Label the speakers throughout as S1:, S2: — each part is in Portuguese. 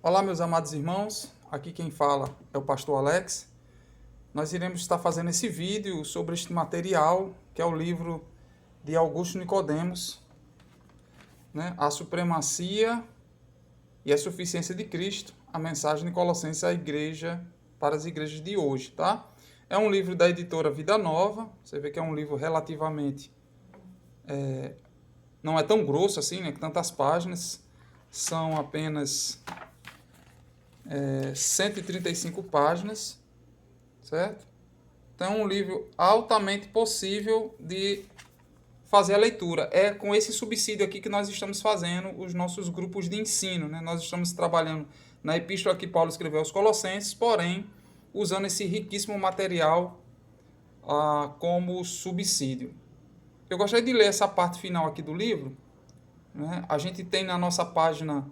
S1: Olá, meus amados irmãos, aqui quem fala é o pastor Alex. Nós iremos estar fazendo esse vídeo sobre este material, que é o livro de Augusto Nicodemos, né? A Supremacia e a Suficiência de Cristo, a mensagem de Colossenses à igreja, para as igrejas de hoje, tá? É um livro da editora Vida Nova, você vê que é um livro relativamente, não é tão grosso assim, né, que tantas páginas, são apenas 135 páginas, certo? Então é um livro altamente possível de fazer a leitura. É com esse subsídio aqui que nós estamos fazendo os nossos grupos de ensino, né? Nós estamos trabalhando na epístola que Paulo escreveu aos Colossenses, porém usando esse riquíssimo material como subsídio. Eu gostaria de ler essa parte final aqui do livro, né? A gente tem na nossa página,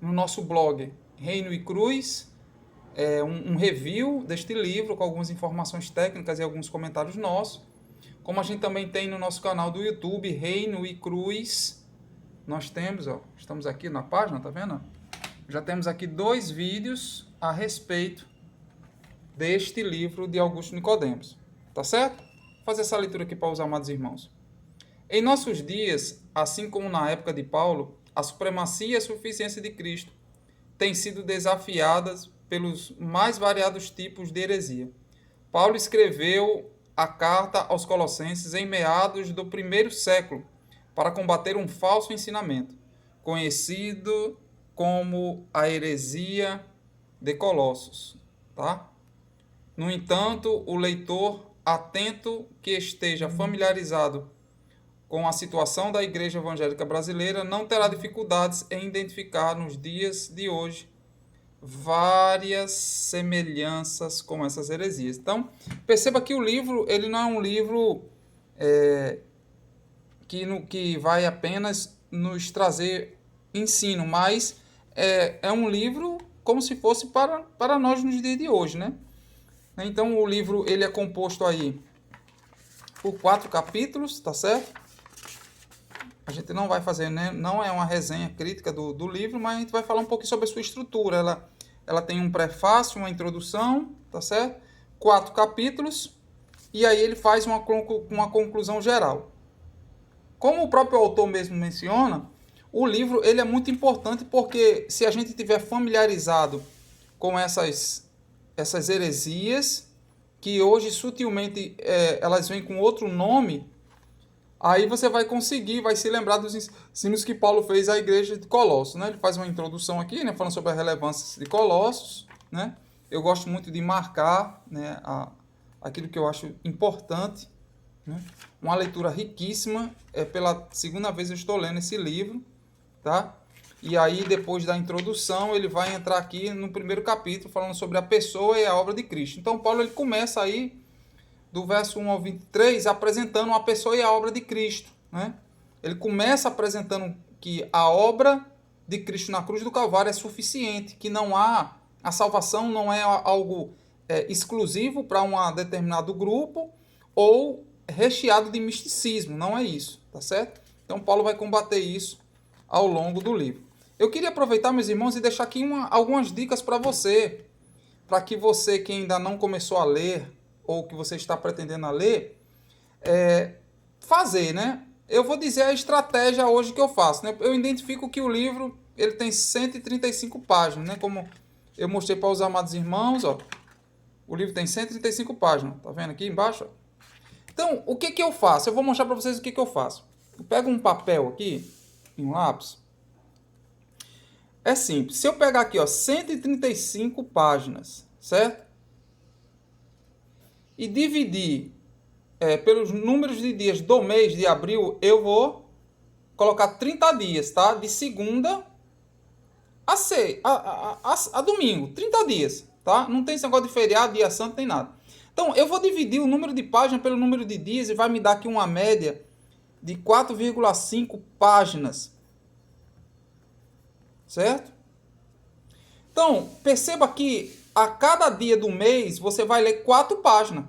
S1: no nosso blog, Reino e Cruz, um review deste livro com algumas informações técnicas e alguns comentários nossos. Como a gente também tem no nosso canal do YouTube, Reino e Cruz, nós temos, estamos aqui na página, tá vendo? Já temos aqui 2 vídeos a respeito deste livro de Augusto Nicodemos, tá certo? Vou fazer essa leitura aqui para os amados irmãos. Em nossos dias, assim como na época de Paulo, a supremacia e a suficiência de Cristo têm sido desafiadas pelos mais variados tipos de heresia. Paulo escreveu a carta aos Colossenses em meados do primeiro século para combater um falso ensinamento, conhecido como a heresia de Colossos. Tá? No entanto, o leitor atento que esteja familiarizado com a situação da Igreja Evangélica Brasileira não terá dificuldades em identificar nos dias de hoje várias semelhanças com essas heresias. Então, perceba que o livro ele não é um livro que vai apenas nos trazer ensino, mas é um livro como se fosse para nós nos dias de hoje, né? Então, o livro ele é composto aí por 4 capítulos, tá certo? A gente não vai fazer, né? Não é uma resenha crítica do livro, mas a gente vai falar um pouquinho sobre a sua estrutura. Ela tem um prefácio, uma introdução, tá certo? 4 capítulos, e aí ele faz uma conclusão geral. Como o próprio autor mesmo menciona, o livro ele é muito importante porque se a gente tiver familiarizado com essas heresias, que hoje sutilmente elas vêm com outro nome, aí você vai se lembrar dos ensinos que Paulo fez à igreja de Colossos, né? Ele faz uma introdução aqui, né, falando sobre a relevância de Colossos, né? Eu gosto muito de marcar, né, aquilo que eu acho importante, né? Uma leitura riquíssima, pela segunda vez eu estou lendo esse livro, tá? E aí depois da introdução ele vai entrar aqui no primeiro capítulo falando sobre a pessoa e a obra de Cristo. Então Paulo ele começa aí do verso 1 ao 23, apresentando a pessoa e a obra de Cristo, né? Ele começa apresentando que a obra de Cristo na cruz do Calvário é suficiente, que não há, a salvação não é algo exclusivo para um determinado grupo ou recheado de misticismo, não é isso, tá certo? Então Paulo vai combater isso ao longo do livro. Eu queria aproveitar, meus irmãos, e deixar aqui algumas dicas para que você que ainda não começou a ler, ou que você está pretendendo a ler, fazer, né? Eu vou dizer a estratégia hoje que eu faço, né? Eu identifico que o livro ele tem 135 páginas, né? Como eu mostrei para os amados irmãos, ó. O livro tem 135 páginas, tá vendo aqui embaixo? Ó. Então, o que eu faço? Eu vou mostrar para vocês o que eu faço. Eu pego um papel aqui, e um lápis. É simples. Se eu pegar aqui, ó, 135 páginas, certo? E dividir pelos números de dias do mês de abril, eu vou colocar 30 dias, tá? De segunda a domingo, 30 dias, tá? Não tem esse negócio de feriado, dia santo, nem nada. Então, eu vou dividir o número de páginas pelo número de dias e vai me dar aqui uma média de 4,5 páginas, certo? Então, perceba que a cada dia do mês você vai ler 4 páginas.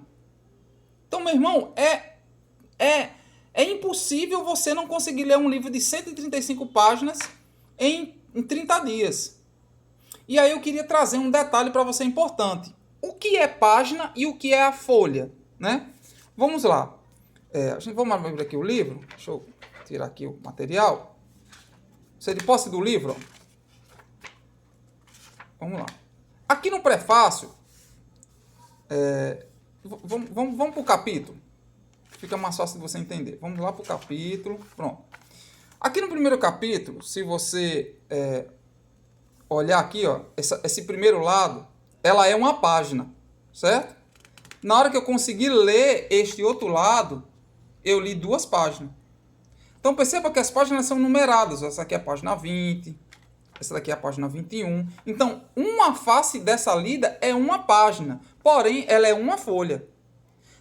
S1: Então, meu irmão, é impossível você não conseguir ler um livro de 135 páginas em 30 dias. E aí eu queria trazer um detalhe para você importante. O que é página e o que é a folha, né? Vamos lá. Vamos abrir aqui o livro. Deixa eu tirar aqui o material. Você de posse do livro, ó. Vamos lá. Aqui no prefácio, vamos para o capítulo. Fica mais fácil de você entender. Vamos lá para o capítulo. Pronto. Aqui no primeiro capítulo, se você olhar aqui, ó, esse primeiro lado, ela é uma página, certo? Na hora que eu consegui ler este outro lado, eu li 2 páginas. Então perceba que as páginas são numeradas. Essa aqui é a página 20, essa daqui é a página 21. Então, uma face dessa lida é uma página, porém ela é uma folha.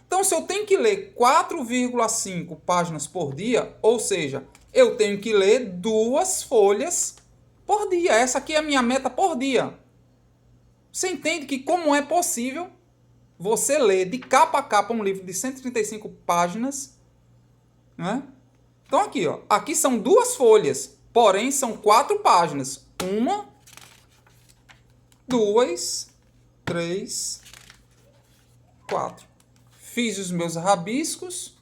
S1: Então, se eu tenho que ler 4,5 páginas por dia, ou seja, eu tenho que ler 2 folhas por dia. Essa aqui é a minha meta por dia. Você entende que como é possível você ler de capa a capa um livro de 135 páginas, né? Então aqui, ó, aqui são 2 folhas, porém são 4 páginas. 1, 2, 3, 4. Fiz os meus rabiscos,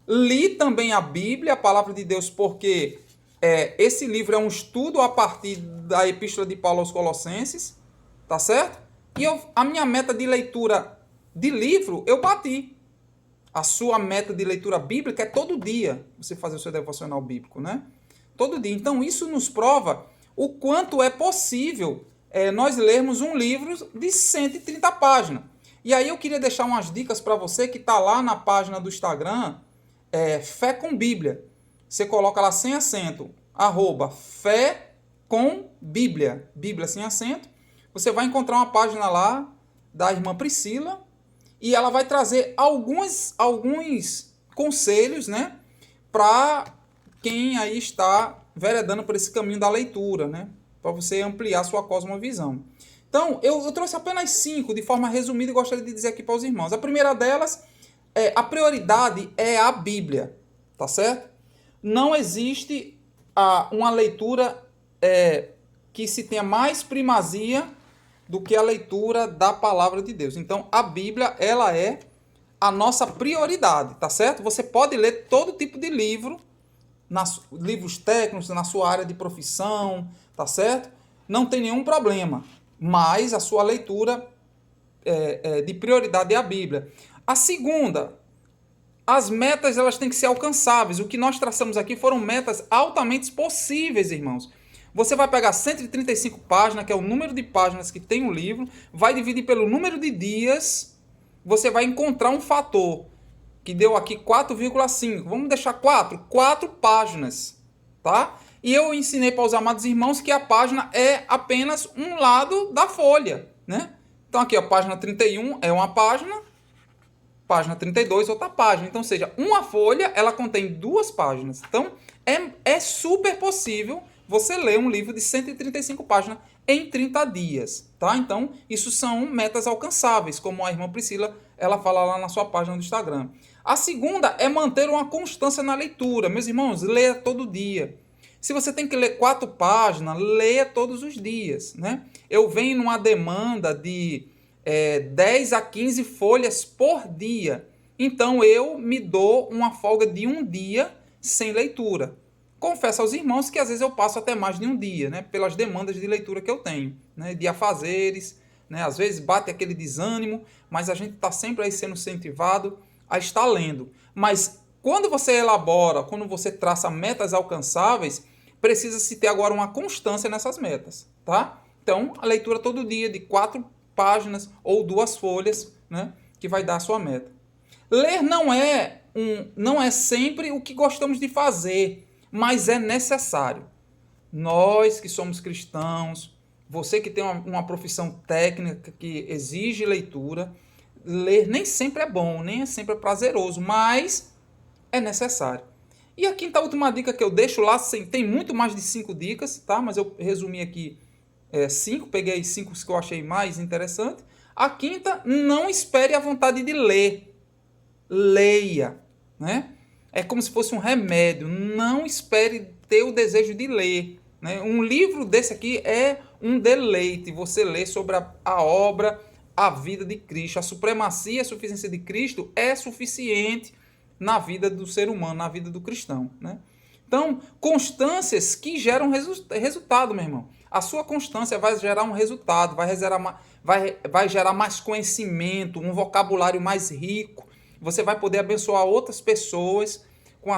S1: li também a Bíblia, a palavra de Deus, porque esse livro é um estudo a partir da Epístola de Paulo aos Colossenses, tá certo? E a minha meta de leitura de livro, eu bati. A sua meta de leitura bíblica é todo dia você fazer o seu devocional bíblico, né? Todo dia. Então, isso nos prova o quanto é possível nós lermos um livro de 130 páginas. E aí eu queria deixar umas dicas para você que está lá na página do Instagram, Fé com Bíblia. Você coloca lá sem acento, @Fé com Bíblia, Bíblia sem acento. Você vai encontrar uma página lá da irmã Priscila e ela vai trazer alguns conselhos, né, para quem aí está veredando por esse caminho da leitura, né, para você ampliar sua cosmovisão. Então, eu trouxe apenas 5 de forma resumida e gostaria de dizer aqui para os irmãos. A primeira delas, a prioridade é a Bíblia, tá certo? Não existe uma leitura que se tenha mais primazia do que a leitura da palavra de Deus. Então, a Bíblia, ela é a nossa prioridade, tá certo? Você pode ler todo tipo de livro, livros técnicos na sua área de profissão, tá certo? Não tem nenhum problema, mas a sua leitura de prioridade é a Bíblia. A segunda, as metas elas têm que ser alcançáveis. O que nós traçamos aqui foram metas altamente possíveis, irmãos. Você vai pegar 135 páginas, que é o número de páginas que tem um livro, vai dividir pelo número de dias, você vai encontrar um fator, que deu aqui 4,5. Vamos deixar 4 páginas, tá? E eu ensinei para os amados irmãos que a página é apenas um lado da folha, né? Então aqui, a página 31 é uma página, página 32 outra página. Então, ou seja, uma folha, ela contém 2 páginas. Então, é super possível você ler um livro de 135 páginas em 30 dias, tá? Então, isso são metas alcançáveis, como a irmã Priscila, ela fala lá na sua página do Instagram. A segunda é manter uma constância na leitura. Meus irmãos, leia todo dia. Se você tem que ler 4 páginas, leia todos os dias, né? Eu venho numa demanda de 10 a 15 folhas por dia. Então, eu me dou uma folga de um dia sem leitura. Confesso aos irmãos que às vezes eu passo até mais de um dia, né? Pelas demandas de leitura que eu tenho, né? De afazeres, né? Às vezes bate aquele desânimo, mas a gente está sempre aí sendo incentivado a estar lendo. Mas quando você elabora, quando você traça metas alcançáveis, precisa-se ter agora uma constância nessas metas, tá? Então, a leitura todo dia de 4 páginas ou 2 folhas, né? Que vai dar a sua meta. Ler não é sempre o que gostamos de fazer, mas é necessário. Nós que somos cristãos, você que tem uma profissão técnica que exige leitura, ler nem sempre é bom, nem sempre é prazeroso, mas é necessário. E a quinta última dica que eu deixo lá, tem muito mais de 5 dicas, tá? Mas eu resumi aqui 5, peguei 5 que eu achei mais interessante. A quinta, não espere a vontade de ler. Leia, né? É como se fosse um remédio. Não espere ter o desejo de ler. né? Um livro desse aqui é um deleite, você lê sobre a obra, a vida de Cristo. A supremacia e a suficiência de Cristo é suficiente na vida do ser humano, na vida do cristão, né? Então, constâncias que geram resultado, meu irmão. A sua constância vai gerar um resultado, vai gerar mais conhecimento, um vocabulário mais rico. Você vai poder abençoar outras pessoas com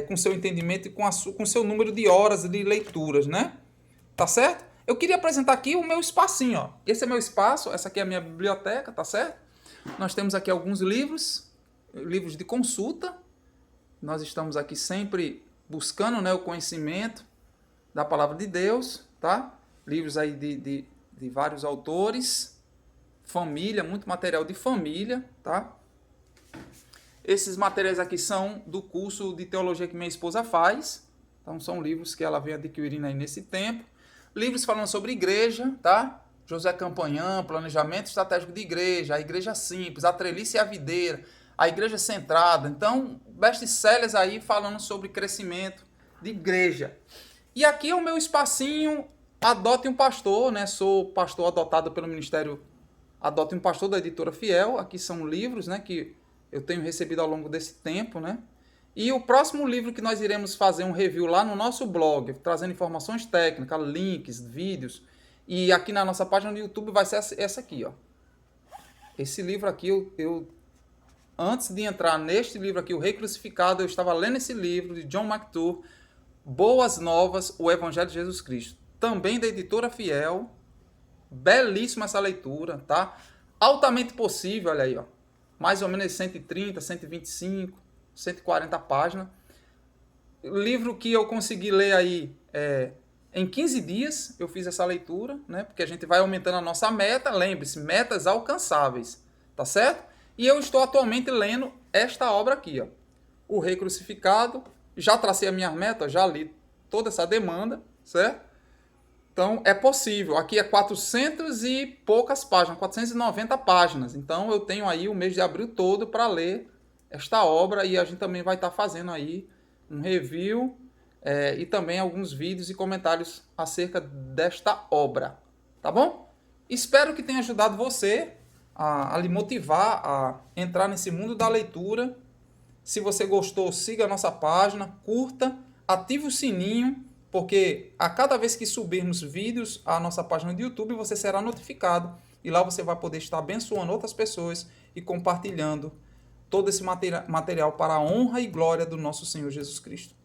S1: com seu entendimento e com seu número de horas de leituras, né? Tá certo? Eu queria apresentar aqui o meu espacinho, ó. Esse é meu espaço, essa aqui é a minha biblioteca, tá certo? Nós temos aqui alguns livros de consulta. Nós estamos aqui sempre buscando, né, o conhecimento da palavra de Deus, tá? Livros aí de vários autores, família, muito material de família, tá? Esses materiais aqui são do curso de teologia que minha esposa faz, então são livros que ela vem adquirindo aí nesse tempo. Livros falando sobre igreja, tá? José Campanhã, Planejamento Estratégico de Igreja, A Igreja Simples, A Treliça e a Videira, A Igreja Centrada. Então, best-sellers aí falando sobre crescimento de igreja. E aqui é o meu espacinho Adote um Pastor, né? Sou pastor adotado pelo Ministério Adote um Pastor da Editora Fiel. Aqui são livros, né, que eu tenho recebido ao longo desse tempo, né? E o próximo livro que nós iremos fazer um review lá no nosso blog, trazendo informações técnicas, links, vídeos, e aqui na nossa página do YouTube vai ser essa aqui, ó. Esse livro aqui, antes de entrar neste livro aqui, O Rei Crucificado, eu estava lendo esse livro de John MacArthur, Boas Novas, o Evangelho de Jesus Cristo. Também da Editora Fiel. Belíssima essa leitura, tá? Altamente possível, olha aí, ó. Mais ou menos 130, 125, 140 páginas. Livro que eu consegui ler aí em 15 dias, eu fiz essa leitura, né? Porque a gente vai aumentando a nossa meta. Lembre-se, metas alcançáveis, tá certo? E eu estou atualmente lendo esta obra aqui, ó. O Rei Crucificado. Já tracei a minha meta, já li toda essa demanda, certo? Então, é possível. Aqui é 400 e poucas páginas, 490 páginas. Então, eu tenho aí o mês de abril todo para ler esta obra e a gente também vai estar fazendo aí um review e também alguns vídeos e comentários acerca desta obra. Tá bom? Espero que tenha ajudado você a lhe motivar a entrar nesse mundo da leitura. Se você gostou, siga a nossa página, curta, ative o sininho, porque a cada vez que subirmos vídeos à nossa página do YouTube, você será notificado e lá você vai poder estar abençoando outras pessoas e compartilhando todo esse material para a honra e glória do nosso Senhor Jesus Cristo.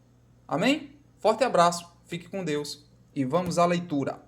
S1: Amém? Forte abraço, fique com Deus e vamos à leitura.